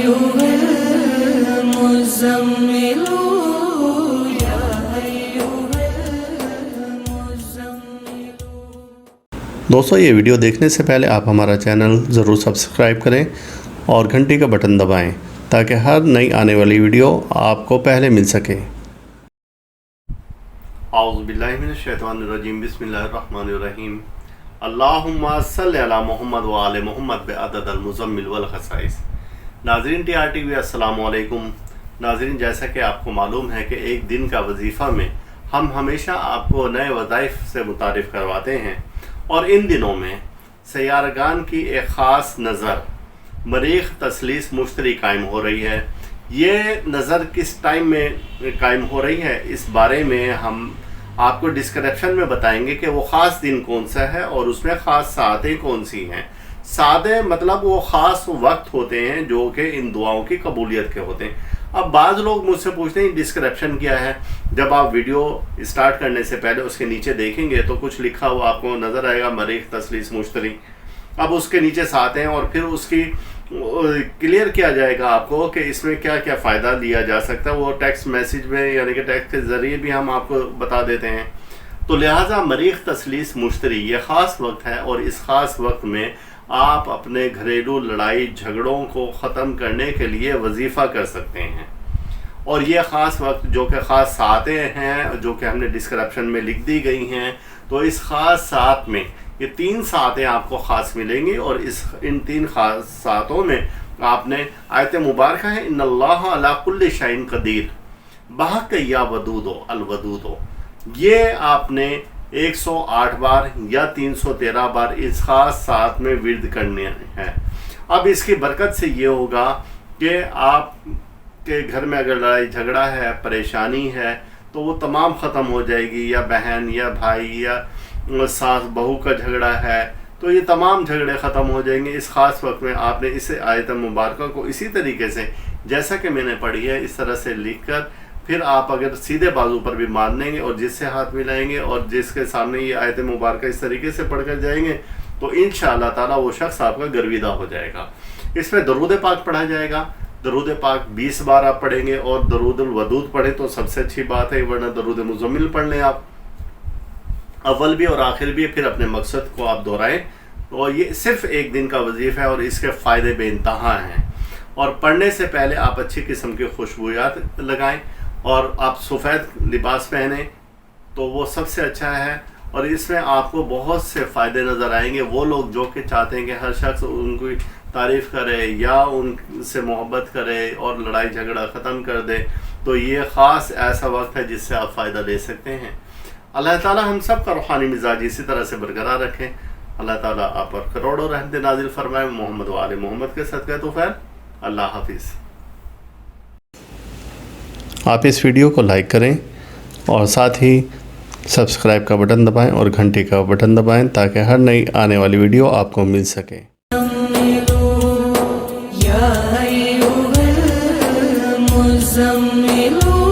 أيها المزمل يا أيها المزمل। दोस्तों ये वीडियो देखने से पहले आप हमारा चैनल ज़रूर सब्सक्राइब करें और घंटी का बटन दबाएं ताकि हर नई आने वाली वीडियो आपको पहले मिल सके। औज़ुबिल्लाहिमिनश्शैतानिर्रजीम बिस्मिल्लाहिर्रहमानिर्रहीम। अल्लाहुम्मा सल्लि अला मुहम्मद व आले मुहम्मद बिअददिल मुज़म्मिल वल खसाइस। नाज़रीन TRTV अस्सलामु अलैकुम। नाज़रीन, जैसा कि आपको मालूम है कि एक दिन का वजीफ़ा में हम हमेशा आपको नए वज़ाइफ से मुतारिफ़ करवाते हैं और इन दिनों में सैयारगान की एक ख़ास नज़र मरीख़ तसलीस मुश्तरी कायम हो रही है। ये नज़र किस टाइम में कायम हो रही है, इस बारे में हम आपको डिस्क्रिप्शन में बताएंगे कि वो ख़ास दिन कौन सा है और उसमें ख़ास सातें कौन सी हैं। सादे मतलब वो ख़ास वक्त होते हैं जो कि इन दुआओं की कबूलियत के होते हैं। अब बाज़ लोग मुझसे पूछते हैं डिस्क्रिप्शन क्या है। जब आप वीडियो स्टार्ट करने से पहले उसके नीचे देखेंगे तो कुछ लिखा हुआ आपको नज़र आएगा, मरीख़ तसलीस मुश्तरी। अब उसके नीचे सातें और फिर उसकी क्लियर किया जाएगा आपको कि इसमें क्या क्या फ़ायदा लिया जा सकता है। वो टेक्स्ट मैसेज में यानी कि टेक्स्ट के ज़रिए भी हम आपको बता देते हैं। तो लिहाजा मरीख़ तसलीस मुश्तरी ये ख़ास वक्त है और इस ख़ास वक्त में आप अपने घरेलू लड़ाई झगड़ों को ख़त्म करने के लिए वजीफ़ा कर सकते हैं। और ये ख़ास वक्त जो कि ख़ास सातें हैं जो कि हमने डिस्क्रिप्शन में लिख दी गई हैं, तो इस ख़ास सात में ये 3 सातें आपको ख़ास मिलेंगी और इन 3 ख़ास सातों में आपने आयत मुबारक है इन्नल्लाह अला कुल्लि शैइन क़दीर बहक या वदूदो अलवदूदो, ये आपने 108 बार या 313 बार इस ख़ास सात में विर्द करने हैं। अब इसकी बरकत से ये होगा कि आप के घर में अगर लड़ाई झगड़ा है, परेशानी है, तो वो तमाम ख़त्म हो जाएगी। या बहन या भाई या सास बहू का झगड़ा है तो ये तमाम झगड़े ख़त्म हो जाएंगे। इस ख़ास वक्त में आपने इस आयत मुबारक को इसी तरीके से जैसा कि मैंने पढ़ी है इस तरह से लिख कर फिर आप अगर सीधे बाजू पर भी मान लेंगे और जिससे हाथ मिलाएंगे और जिसके सामने ये आयत मुबारक इस तरीके से पढ़ कर जाएंगे तो इंशाअल्लाह ताला वो शख्स आपका गर्विदा हो जाएगा। इसमें दरूद पाक पढ़ा जाएगा। दरूद पाक 20 बार आप पढ़ेंगे और दरूदुल वदूद पढ़ें तो सबसे अच्छी बात है, वरना दरूद मुज़म्मिल पढ़ लें आप, अव्वल भी और आखिर भी, फिर अपने मकसद को आप दोहराएं। और ये सिर्फ एक दिन का वजीफ़ा है और इसके फ़ायदे बेइंतहा हैं। और पढ़ने से पहले आप अच्छी किस्म की खुशबूयात लगाएं और आप सफ़ेद लिबास पहने तो वो सबसे अच्छा है। और इसमें आपको बहुत से फ़ायदे नज़र आएंगे। वो लोग जो कि चाहते हैं कि हर शख्स उनकी तारीफ़ करे या उनसे मोहब्बत करे और लड़ाई झगड़ा ख़त्म कर दे, तो ये ख़ास ऐसा वक्त है जिससे आप फ़ायदा ले सकते हैं। अल्लाह ताला हम सब का रूहानी मिजाज इसी तरह से बरकरार रखें। अल्लाह ताला आप पर करोड़ों रहमतें नाजिल फरमाए मोहम्मद व आले मोहम्मद के सदक़े तो खैर। अल्लाह हाफिज़। आप इस वीडियो को लाइक करें और साथ ही सब्सक्राइब का बटन दबाएं और घंटी का बटन दबाएं ताकि हर नई आने वाली वीडियो आपको मिल सके। يا أيها المزمل